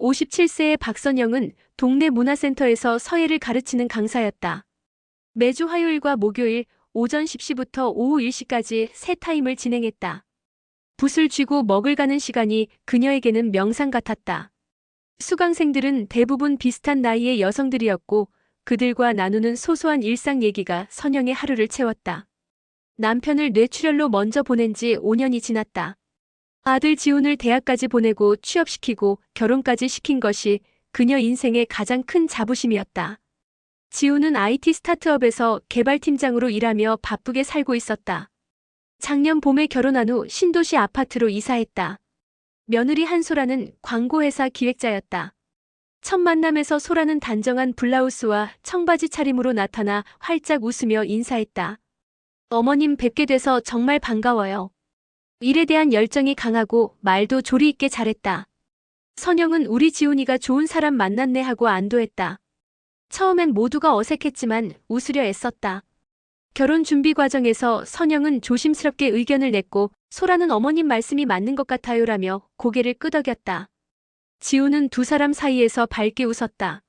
57세의 박선영은 동네 문화센터에서 서예를 가르치는 강사였다. 매주 화요일과 목요일 오전 10시부터 오후 1시까지 세 타임을 진행했다. 붓을 쥐고 먹을 가는 시간이 그녀에게는 명상 같았다. 수강생들은 대부분 비슷한 나이의 여성들이었고 그들과 나누는 소소한 일상 얘기가 선영의 하루를 채웠다. 남편을 뇌출혈로 먼저 보낸 지 5년이 지났다. 아들 지훈을 대학까지 보내고 취업시키고 결혼까지 시킨 것이 그녀 인생의 가장 큰 자부심이었다. 지훈은 IT 스타트업에서 개발팀장으로 일하며 바쁘게 살고 있었다. 작년 봄에 결혼한 후 신도시 아파트로 이사했다. 며느리 한소라는 광고회사 기획자였다. 첫 만남에서 소라는 단정한 블라우스와 청바지 차림으로 나타나 활짝 웃으며 인사했다. 어머님 뵙게 돼서 정말 반가워요. 일에 대한 열정이 강하고 말도 조리 있게 잘했다. 선영은 우리 지훈이가 좋은 사람 만났네 하고 안도했다. 처음엔 모두가 어색했지만 웃으려 애썼다. 결혼 준비 과정에서 선영은 조심스럽게 의견을 냈고 소라는 어머님 말씀이 맞는 것 같아요라며 고개를 끄덕였다. 지훈은 두 사람 사이에서 밝게 웃었다.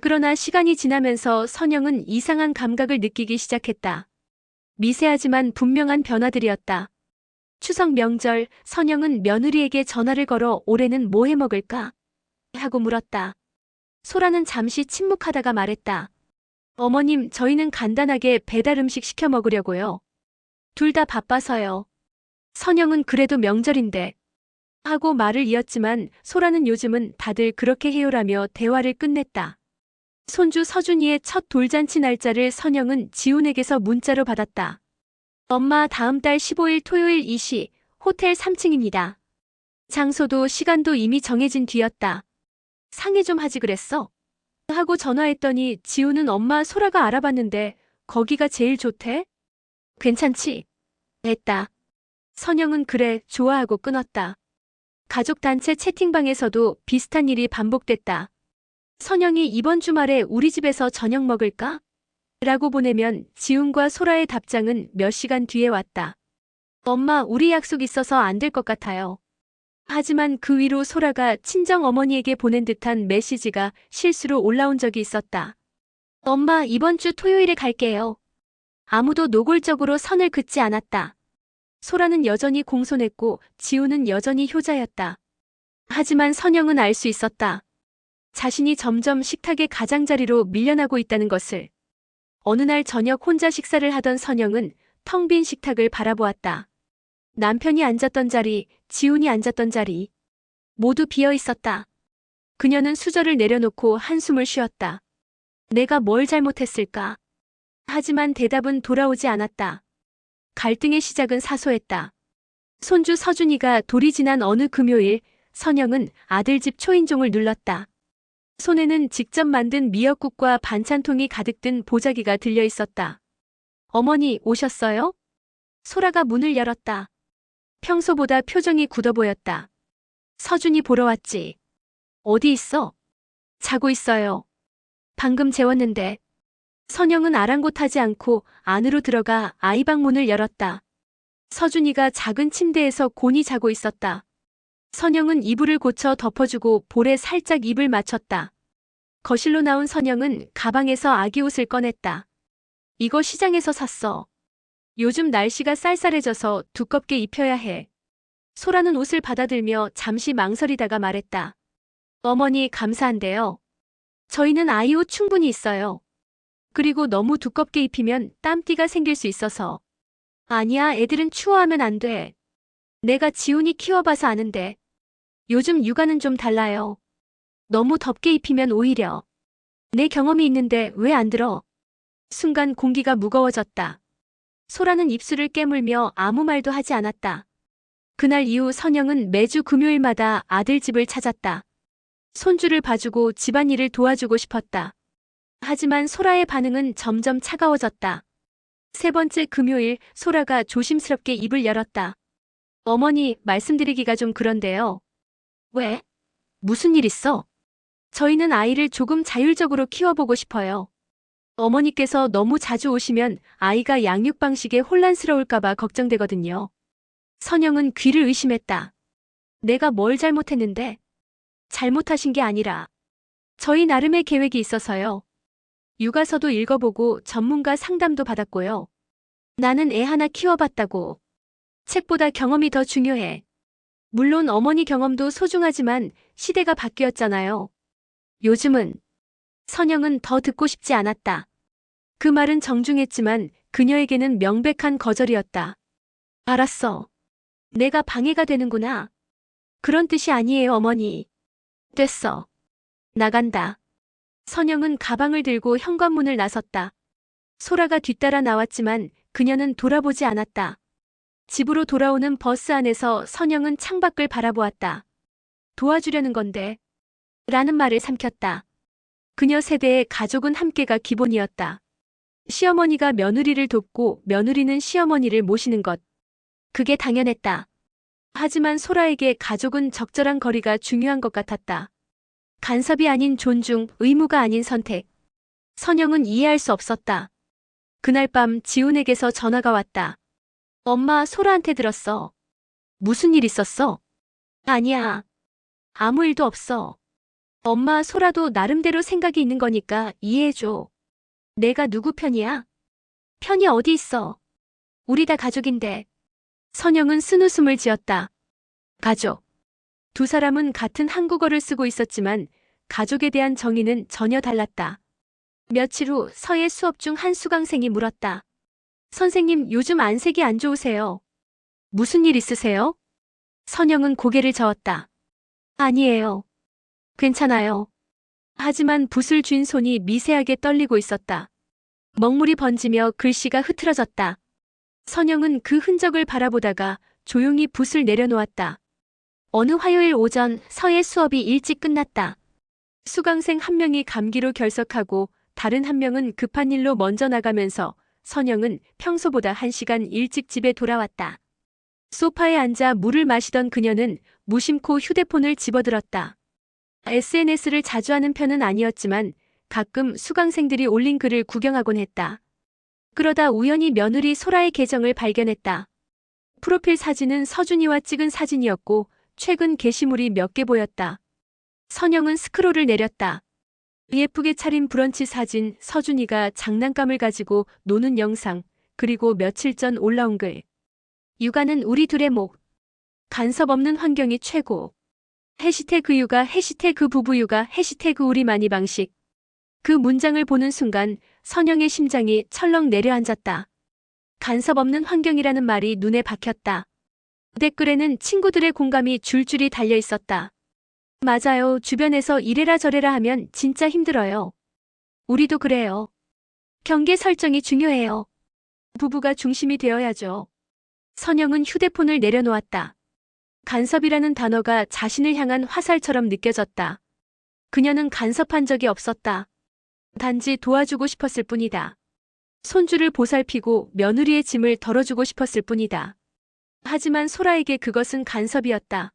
그러나 시간이 지나면서 선영은 이상한 감각을 느끼기 시작했다. 미세하지만 분명한 변화들이었다. 추석 명절, 선영은 며느리에게 전화를 걸어 올해는 뭐 해먹을까? 하고 물었다. 소라는 잠시 침묵하다가 말했다. 어머님, 저희는 간단하게 배달 음식 시켜 먹으려고요. 둘 다 바빠서요. 선영은 그래도 명절인데. 하고 말을 이었지만 소라는 요즘은 다들 그렇게 해요라며 대화를 끝냈다. 손주 서준이의 첫 돌잔치 날짜를 선영은 지훈에게서 문자로 받았다. 엄마 다음 달 15일 토요일 2시 호텔 3층입니다. 장소도 시간도 이미 정해진 뒤였다. 상의 좀 하지 그랬어? 하고 전화했더니 지훈은 엄마 소라가 알아봤는데 거기가 제일 좋대? 괜찮지? 했다. 선영은 그래 좋아하고 끊었다. 가족단체 채팅방에서도 비슷한 일이 반복됐다. 선영이 이번 주말에 우리 집에서 저녁 먹을까? 라고 보내면 지훈과 소라의 답장은 몇 시간 뒤에 왔다. 엄마, 우리 약속 있어서 안 될 것 같아요. 하지만 그 위로 소라가 친정 어머니에게 보낸 듯한 메시지가 실수로 올라온 적이 있었다. 엄마, 이번 주 토요일에 갈게요. 아무도 노골적으로 선을 긋지 않았다. 소라는 여전히 공손했고 지훈은 여전히 효자였다. 하지만 선영은 알 수 있었다. 자신이 점점 식탁의 가장자리로 밀려나고 있다는 것을. 어느 날 저녁 혼자 식사를 하던 선영은 텅 빈 식탁을 바라보았다. 남편이 앉았던 자리, 지훈이 앉았던 자리 모두 비어 있었다. 그녀는 수저를 내려놓고 한숨을 쉬었다. 내가 뭘 잘못했을까? 하지만 대답은 돌아오지 않았다. 갈등의 시작은 사소했다. 손주 서준이가 돌이 지난 어느 금요일 선영은 아들 집 초인종을 눌렀다. 손에는 직접 만든 미역국과 반찬통이 가득 든 보자기가 들려 있었다. 어머니, 오셨어요? 소라가 문을 열었다. 평소보다 표정이 굳어 보였다. 서준이 보러 왔지. 어디 있어? 자고 있어요. 방금 재웠는데. 선영은 아랑곳하지 않고 안으로 들어가 아이방 문을 열었다. 서준이가 작은 침대에서 곤히 자고 있었다. 선영은 이불을 고쳐 덮어주고 볼에 살짝 입을 맞췄다. 거실로 나온 선영은 가방에서 아기 옷을 꺼냈다. 이거 시장에서 샀어. 요즘 날씨가 쌀쌀해져서 두껍게 입혀야 해. 소라는 옷을 받아들며 잠시 망설이다가 말했다. 어머니, 감사한데요. 저희는 아이 옷 충분히 있어요. 그리고 너무 두껍게 입히면 땀띠가 생길 수 있어서. 아니야, 애들은 추워하면 안 돼. 내가 지훈이 키워봐서 아는데. 요즘 육아는 좀 달라요. 너무 덥게 입히면 오히려. 내 경험이 있는데 왜 안 들어? 순간 공기가 무거워졌다. 소라는 입술을 깨물며 아무 말도 하지 않았다. 그날 이후 선영은 매주 금요일마다 아들 집을 찾았다. 손주를 봐주고 집안일을 도와주고 싶었다. 하지만 소라의 반응은 점점 차가워졌다. 세 번째 금요일 소라가 조심스럽게 입을 열었다. 어머니, 말씀드리기가 좀 그런데요. 왜? 무슨 일 있어? 저희는 아이를 조금 자율적으로 키워보고 싶어요. 어머니께서 너무 자주 오시면 아이가 양육 방식에 혼란스러울까봐 걱정되거든요. 선영은 귀를 의심했다. 내가 뭘 잘못했는데? 잘못하신 게 아니라 저희 나름의 계획이 있어서요. 육아서도 읽어보고 전문가 상담도 받았고요. 나는 애 하나 키워봤다고. 책보다 경험이 더 중요해. 물론 어머니 경험도 소중하지만 시대가 바뀌었잖아요. 요즘은. 선영은 더 듣고 싶지 않았다. 그 말은 정중했지만 그녀에게는 명백한 거절이었다. 알았어. 내가 방해가 되는구나. 그런 뜻이 아니에요, 어머니. 됐어. 나간다. 선영은 가방을 들고 현관문을 나섰다. 소라가 뒤따라 나왔지만 그녀는 돌아보지 않았다. 집으로 돌아오는 버스 안에서 선영은 창밖을 바라보았다. 도와주려는 건데. 라는 말을 삼켰다. 그녀 세대의 가족은 함께가 기본이었다. 시어머니가 며느리를 돕고 며느리는 시어머니를 모시는 것. 그게 당연했다. 하지만 소라에게 가족은 적절한 거리가 중요한 것 같았다. 간섭이 아닌 존중, 의무가 아닌 선택. 선영은 이해할 수 없었다. 그날 밤 지훈에게서 전화가 왔다. 엄마, 소라한테 들었어. 무슨 일 있었어? 아니야. 아무 일도 없어. 엄마, 소라도 나름대로 생각이 있는 거니까 이해해줘. 내가 누구 편이야? 편이 어디 있어? 우리 다 가족인데. 선영은 쓴웃음을 지었다. 가족. 두 사람은 같은 한국어를 쓰고 있었지만 가족에 대한 정의는 전혀 달랐다. 며칠 후 서예 수업 중 한 수강생이 물었다. 선생님, 요즘 안색이 안 좋으세요. 무슨 일 있으세요? 선영은 고개를 저었다. 아니에요. 괜찮아요. 하지만 붓을 쥔 손이 미세하게 떨리고 있었다. 먹물이 번지며 글씨가 흐트러졌다. 선영은 그 흔적을 바라보다가 조용히 붓을 내려놓았다. 어느 화요일 오전 서예 수업이 일찍 끝났다. 수강생 한 명이 감기로 결석하고 다른 한 명은 급한 일로 먼저 나가면서 선영은 평소보다 1시간 일찍 집에 돌아왔다. 소파에 앉아 물을 마시던 그녀는 무심코 휴대폰을 집어들었다. SNS를 자주 하는 편은 아니었지만 가끔 수강생들이 올린 글을 구경하곤 했다. 그러다 우연히 며느리 소라의 계정을 발견했다. 프로필 사진은 서준이와 찍은 사진이었고 최근 게시물이 몇 개 보였다. 선영은 스크롤을 내렸다. 예쁘게 차린 브런치 사진, 서준이가 장난감을 가지고 노는 영상, 그리고 며칠 전 올라온 글. 육아는 우리 둘의 목. 간섭 없는 환경이 최고. 해시태그 육아, 해시태그 부부육아, 해시태그 우리만이 방식. 그 문장을 보는 순간 선영의 심장이 철렁 내려앉았다. 간섭 없는 환경이라는 말이 눈에 박혔다. 댓글에는 친구들의 공감이 줄줄이 달려 있었다. 맞아요. 주변에서 이래라 저래라 하면 진짜 힘들어요. 우리도 그래요. 경계 설정이 중요해요. 부부가 중심이 되어야죠. 선영은 휴대폰을 내려놓았다. 간섭이라는 단어가 자신을 향한 화살처럼 느껴졌다. 그녀는 간섭한 적이 없었다. 단지 도와주고 싶었을 뿐이다. 손주를 보살피고 며느리의 짐을 덜어주고 싶었을 뿐이다. 하지만 소라에게 그것은 간섭이었다.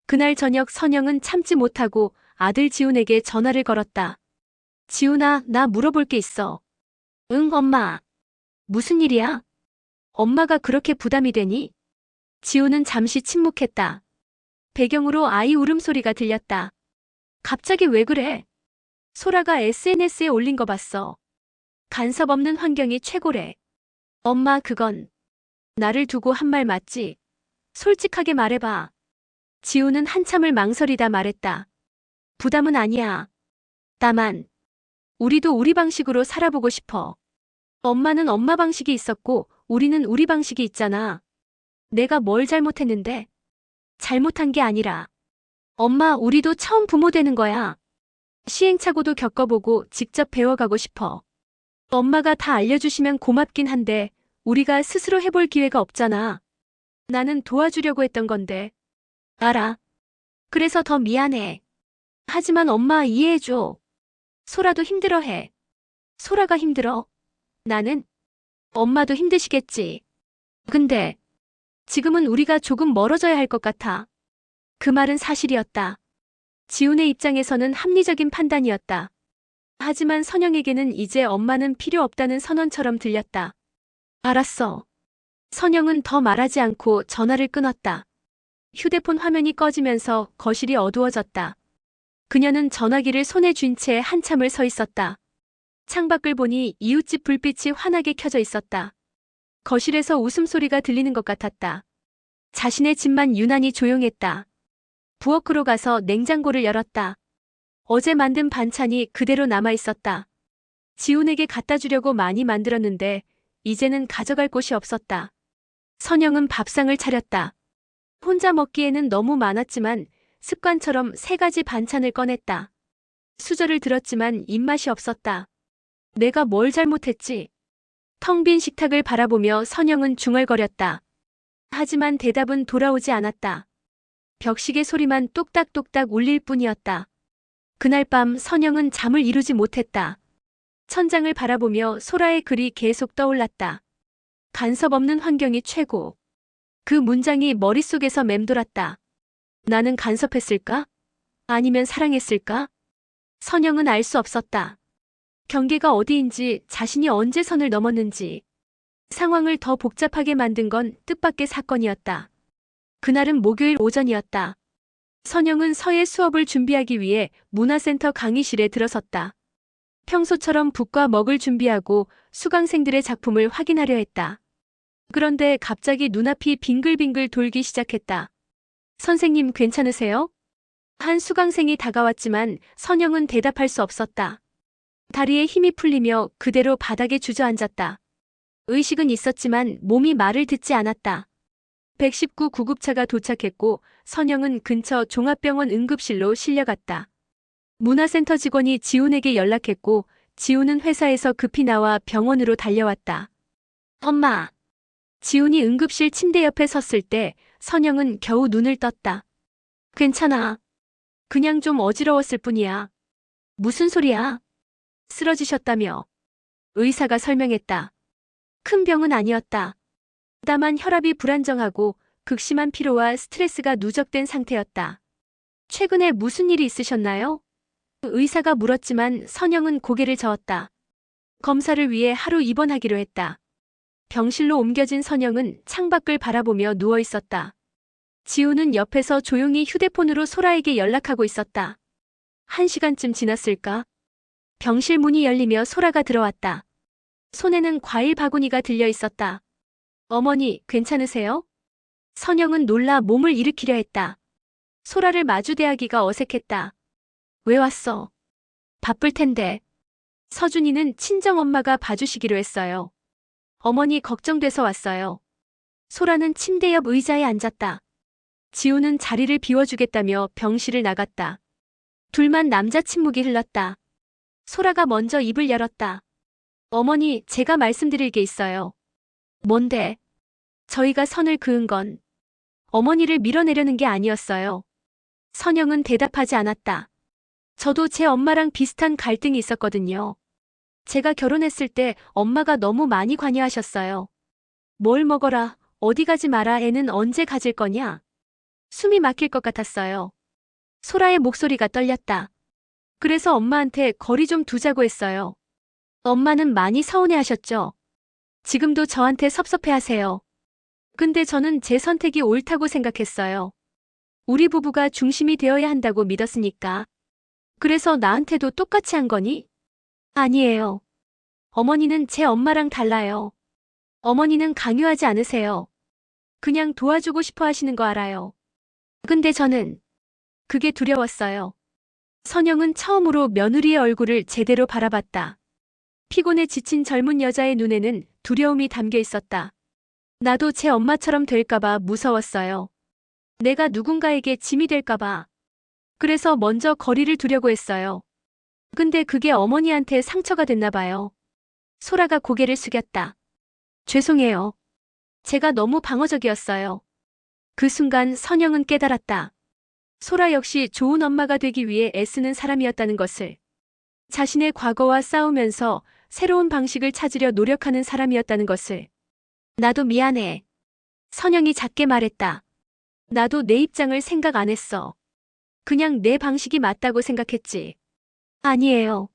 그날 저녁 선영은 참지 못하고 아들 지훈에게 전화를 걸었다. 지훈아, 나 물어볼 게 있어. 응, 엄마. 무슨 일이야? 엄마가 그렇게 부담이 되니? 지훈은 잠시 침묵했다. 배경으로 아이 울음소리가 들렸다. 갑자기 왜 그래? 소라가 SNS에 올린 거 봤어. 간섭 없는 환경이 최고래. 엄마, 그건 나를 두고 한 말 맞지? 솔직하게 말해봐. 지훈은 한참을 망설이다 말했다. 부담은 아니야. 다만 우리도 우리 방식으로 살아보고 싶어. 엄마는 엄마 방식이 있었고 우리는 우리 방식이 있잖아. 내가 뭘 잘못했는데? 잘못한 게 아니라. 엄마, 우리도 처음 부모 되는 거야. 시행착오도 겪어보고 직접 배워가고 싶어. 엄마가 다 알려주시면 고맙긴 한데 우리가 스스로 해볼 기회가 없잖아. 나는 도와주려고 했던 건데. 알아. 그래서 더 미안해. 하지만 엄마 이해해줘. 소라도 힘들어해. 소라가 힘들어. 나는? 엄마도 힘드시겠지. 근데 지금은 우리가 조금 멀어져야 할 것 같아. 그 말은 사실이었다. 지훈의 입장에서는 합리적인 판단이었다. 하지만 선영에게는 이제 엄마는 필요 없다는 선언처럼 들렸다. 알았어. 선영은 더 말하지 않고 전화를 끊었다. 휴대폰 화면이 꺼지면서 거실이 어두워졌다. 그녀는 전화기를 손에 쥔 채 한참을 서 있었다. 창밖을 보니 이웃집 불빛이 환하게 켜져 있었다. 거실에서 웃음소리가 들리는 것 같았다. 자신의 집만 유난히 조용했다. 부엌으로 가서 냉장고를 열었다. 어제 만든 반찬이 그대로 남아 있었다. 지훈에게 갖다 주려고 많이 만들었는데 이제는 가져갈 곳이 없었다. 선영은 밥상을 차렸다. 혼자 먹기에는 너무 많았지만 습관처럼 3가지 반찬을 꺼냈다. 수저를 들었지만 입맛이 없었다. 내가 뭘 잘못했지? 텅 빈 식탁을 바라보며 선영은 중얼거렸다. 하지만 대답은 돌아오지 않았다. 벽시계 소리만 똑딱똑딱 울릴 뿐이었다. 그날 밤 선영은 잠을 이루지 못했다. 천장을 바라보며 소라의 글이 계속 떠올랐다. 간섭 없는 환경이 최고. 그 문장이 머릿속에서 맴돌았다. 나는 간섭했을까? 아니면 사랑했을까? 선영은 알 수 없었다. 경계가 어디인지, 자신이 언제 선을 넘었는지. 상황을 더 복잡하게 만든 건 뜻밖의 사건이었다. 그날은 목요일 오전이었다. 선영은 서예 수업을 준비하기 위해 문화센터 강의실에 들어섰다. 평소처럼 북과 먹을 준비하고 수강생들의 작품을 확인하려 했다. 그런데 갑자기 눈앞이 빙글빙글 돌기 시작했다. 선생님 괜찮으세요? 한 수강생이 다가왔지만 선영은 대답할 수 없었다. 다리에 힘이 풀리며 그대로 바닥에 주저앉았다. 의식은 있었지만 몸이 말을 듣지 않았다. 119 구급차가 도착했고 선영은 근처 종합병원 응급실로 실려갔다. 문화센터 직원이 지훈에게 연락했고 지훈은 회사에서 급히 나와 병원으로 달려왔다. 엄마! 지훈이 응급실 침대 옆에 섰을 때 선영은 겨우 눈을 떴다. 괜찮아. 그냥 좀 어지러웠을 뿐이야. 무슨 소리야? 쓰러지셨다며. 의사가 설명했다. 큰 병은 아니었다. 다만 혈압이 불안정하고 극심한 피로와 스트레스가 누적된 상태였다. 최근에 무슨 일이 있으셨나요? 의사가 물었지만 선영은 고개를 저었다. 검사를 위해 하루 입원하기로 했다. 병실로 옮겨진 선영은 창밖을 바라보며 누워 있었다. 지우는 옆에서 조용히 휴대폰으로 소라에게 연락하고 있었다. 1시간쯤 지났을까? 병실 문이 열리며 소라가 들어왔다. 손에는 과일 바구니가 들려 있었다. 어머니, 괜찮으세요? 선영은 놀라 몸을 일으키려 했다. 소라를 마주대하기가 어색했다. 왜 왔어? 바쁠 텐데. 서준이는 친정엄마가 봐주시기로 했어요. 어머니 걱정돼서 왔어요. 소라는 침대 옆 의자에 앉았다. 지우는 자리를 비워주겠다며 병실을 나갔다. 둘만 남자 침묵이 흘렀다. 소라가 먼저 입을 열었다. 어머니, 제가 말씀드릴 게 있어요. 뭔데? 저희가 선을 그은 건 어머니를 밀어내려는 게 아니었어요. 선영은 대답하지 않았다. 저도 제 엄마랑 비슷한 갈등이 있었거든요. 제가 결혼했을 때 엄마가 너무 많이 관여하셨어요. 뭘 먹어라, 어디 가지 마라, 애는 언제 가질 거냐? 숨이 막힐 것 같았어요. 소라의 목소리가 떨렸다. 그래서 엄마한테 거리 좀 두자고 했어요. 엄마는 많이 서운해하셨죠? 지금도 저한테 섭섭해하세요. 근데 저는 제 선택이 옳다고 생각했어요. 우리 부부가 중심이 되어야 한다고 믿었으니까. 그래서 나한테도 똑같이 한 거니? 아니에요. 어머니는 제 엄마랑 달라요. 어머니는 강요하지 않으세요. 그냥 도와주고 싶어 하시는 거 알아요. 근데 저는 그게 두려웠어요. 선영은 처음으로 며느리의 얼굴을 제대로 바라봤다. 피곤에 지친 젊은 여자의 눈에는 두려움이 담겨 있었다. 나도 제 엄마처럼 될까봐 무서웠어요. 내가 누군가에게 짐이 될까봐. 그래서 먼저 거리를 두려고 했어요. 근데 그게 어머니한테 상처가 됐나 봐요. 소라가 고개를 숙였다. 죄송해요. 제가 너무 방어적이었어요. 그 순간 선영은 깨달았다. 소라 역시 좋은 엄마가 되기 위해 애쓰는 사람이었다는 것을. 자신의 과거와 싸우면서 새로운 방식을 찾으려 노력하는 사람이었다는 것을. 나도 미안해. 선영이 작게 말했다. 나도 내 입장을 생각 안 했어. 그냥 내 방식이 맞다고 생각했지. 아니에요.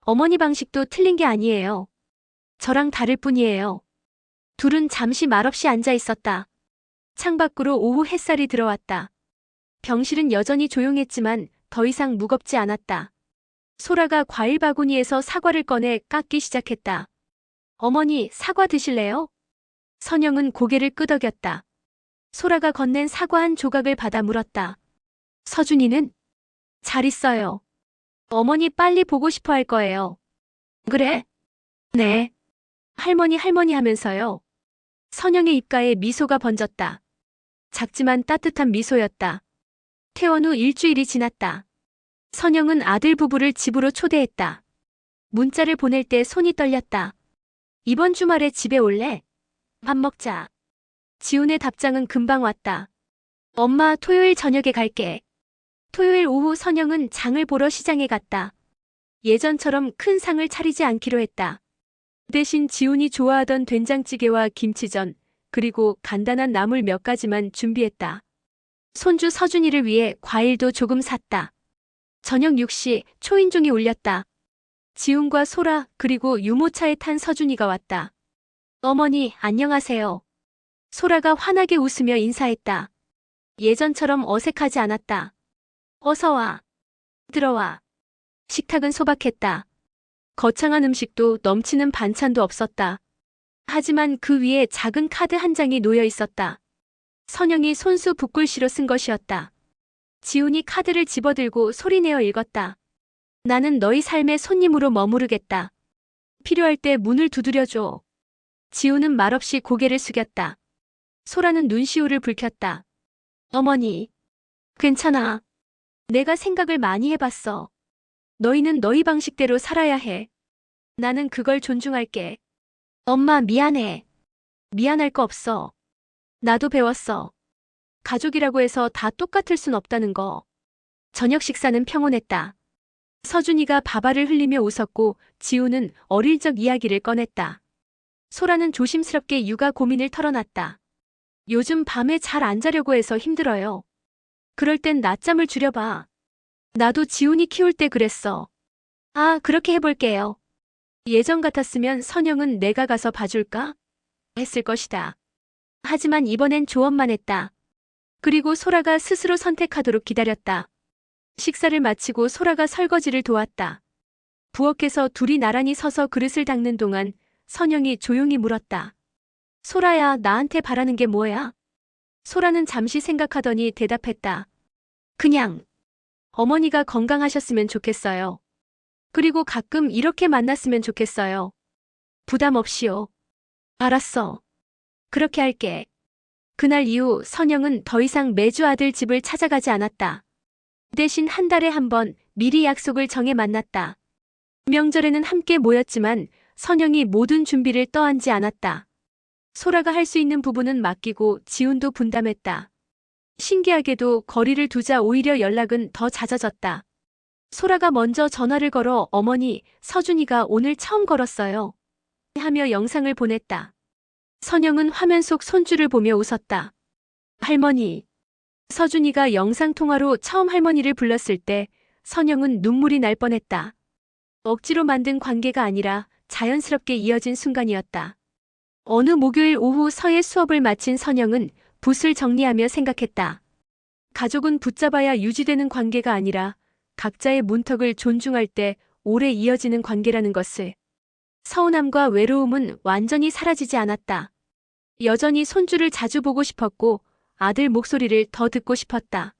어머니 방식도 틀린 게 아니에요. 저랑 다를 뿐이에요. 둘은 잠시 말없이 앉아 있었다. 창밖으로 오후 햇살이 들어왔다. 병실은 여전히 조용했지만 더 이상 무겁지 않았다. 소라가 과일 바구니에서 사과를 꺼내 깎기 시작했다. 어머니, 사과 드실래요? 선영은 고개를 끄덕였다. 소라가 건넨 사과 한 조각을 받아 물었다. 서준이는? 잘 있어요. 어머니 빨리 보고 싶어 할 거예요. 그래? 네. 할머니 하면서요. 선영의 입가에 미소가 번졌다. 작지만 따뜻한 미소였다. 퇴원 후 일주일이 지났다. 선영은 아들 부부를 집으로 초대했다. 문자를 보낼 때 손이 떨렸다. 이번 주말에 집에 올래? 밥 먹자. 지훈의 답장은 금방 왔다. 엄마, 토요일 저녁에 갈게. 토요일 오후 선영은 장을 보러 시장에 갔다. 예전처럼 큰 상을 차리지 않기로 했다. 대신 지훈이 좋아하던 된장찌개와 김치전, 그리고 간단한 나물 몇 가지만 준비했다. 손주 서준이를 위해 과일도 조금 샀다. 저녁 6시 초인종이 울렸다. 지훈과 소라 그리고 유모차에 탄 서준이가 왔다. 어머니, 안녕하세요. 소라가 환하게 웃으며 인사했다. 예전처럼 어색하지 않았다. 어서 와. 들어와. 식탁은 소박했다. 거창한 음식도 넘치는 반찬도 없었다. 하지만 그 위에 작은 카드 한 장이 놓여 있었다. 선영이 손수 붓글씨로 쓴 것이었다. 지훈이 카드를 집어들고 소리내어 읽었다. 나는 너희 삶의 손님으로 머무르겠다. 필요할 때 문을 두드려줘. 지훈은 말없이 고개를 숙였다. 소라는 눈시울을 붉혔다. 어머니, 괜찮아. 내가 생각을 많이 해봤어. 너희는 너희 방식대로 살아야 해. 나는 그걸 존중할게. 엄마, 미안해. 미안할 거 없어. 나도 배웠어. 가족이라고 해서 다 똑같을 순 없다는 거. 저녁 식사는 평온했다. 서준이가 밥알을 흘리며 웃었고 지우는 어릴 적 이야기를 꺼냈다. 소라는 조심스럽게 육아 고민을 털어놨다. 요즘 밤에 잘 안 자려고 해서 힘들어요. 그럴 땐 낮잠을 줄여봐. 나도 지훈이 키울 때 그랬어. 아, 그렇게 해볼게요. 예전 같았으면 선영은 내가 가서 봐줄까? 했을 것이다. 하지만 이번엔 조언만 했다. 그리고 소라가 스스로 선택하도록 기다렸다. 식사를 마치고 소라가 설거지를 도왔다. 부엌에서 둘이 나란히 서서 그릇을 닦는 동안 선영이 조용히 물었다. 소라야, 나한테 바라는 게 뭐야? 소라는 잠시 생각하더니 대답했다. 그냥 어머니가 건강하셨으면 좋겠어요. 그리고 가끔 이렇게 만났으면 좋겠어요. 부담 없이요. 알았어. 그렇게 할게. 그날 이후 선영은 더 이상 매주 아들 집을 찾아가지 않았다. 대신 한 달에 한 번 미리 약속을 정해 만났다. 명절에는 함께 모였지만 선영이 모든 준비를 떠안지 않았다. 소라가 할 수 있는 부분은 맡기고 지훈도 분담했다. 신기하게도 거리를 두자 오히려 연락은 더 잦아졌다. 소라가 먼저 전화를 걸어 어머니, 서준이가 오늘 처음 걸었어요. 하며 영상을 보냈다. 선영은 화면 속 손주를 보며 웃었다. 할머니. 서준이가 영상통화로 처음 할머니를 불렀을 때 선영은 눈물이 날 뻔했다. 억지로 만든 관계가 아니라 자연스럽게 이어진 순간이었다. 어느 목요일 오후 서예 수업을 마친 선영은 붓을 정리하며 생각했다. 가족은 붙잡아야 유지되는 관계가 아니라 각자의 문턱을 존중할 때 오래 이어지는 관계라는 것을. 서운함과 외로움은 완전히 사라지지 않았다. 여전히 손주를 자주 보고 싶었고 아들 목소리를 더 듣고 싶었다.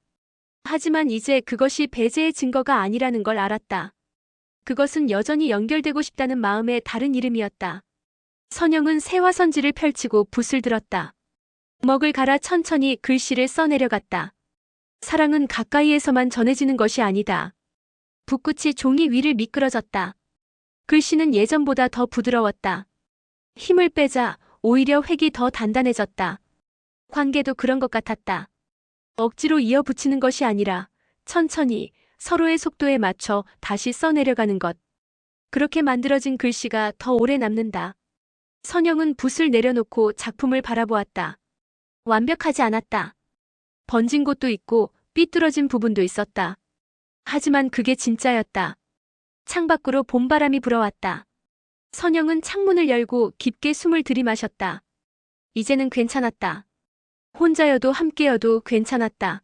하지만 이제 그것이 배제의 증거가 아니라는 걸 알았다. 그것은 여전히 연결되고 싶다는 마음의 다른 이름이었다. 선영은 새화선지를 펼치고 붓을 들었다. 먹을 갈아 천천히 글씨를 써내려갔다. 사랑은 가까이에서만 전해지는 것이 아니다. 붓끝이 종이 위를 미끄러졌다. 글씨는 예전보다 더 부드러웠다. 힘을 빼자 오히려 획이 더 단단해졌다. 관계도 그런 것 같았다. 억지로 이어붙이는 것이 아니라 천천히 서로의 속도에 맞춰 다시 써내려가는 것. 그렇게 만들어진 글씨가 더 오래 남는다. 선영은 붓을 내려놓고 작품을 바라보았다. 완벽하지 않았다. 번진 곳도 있고 삐뚤어진 부분도 있었다. 하지만 그게 진짜였다. 창밖으로 봄바람이 불어왔다. 선영은 창문을 열고 깊게 숨을 들이마셨다. 이제는 괜찮았다. 혼자여도 함께여도 괜찮았다.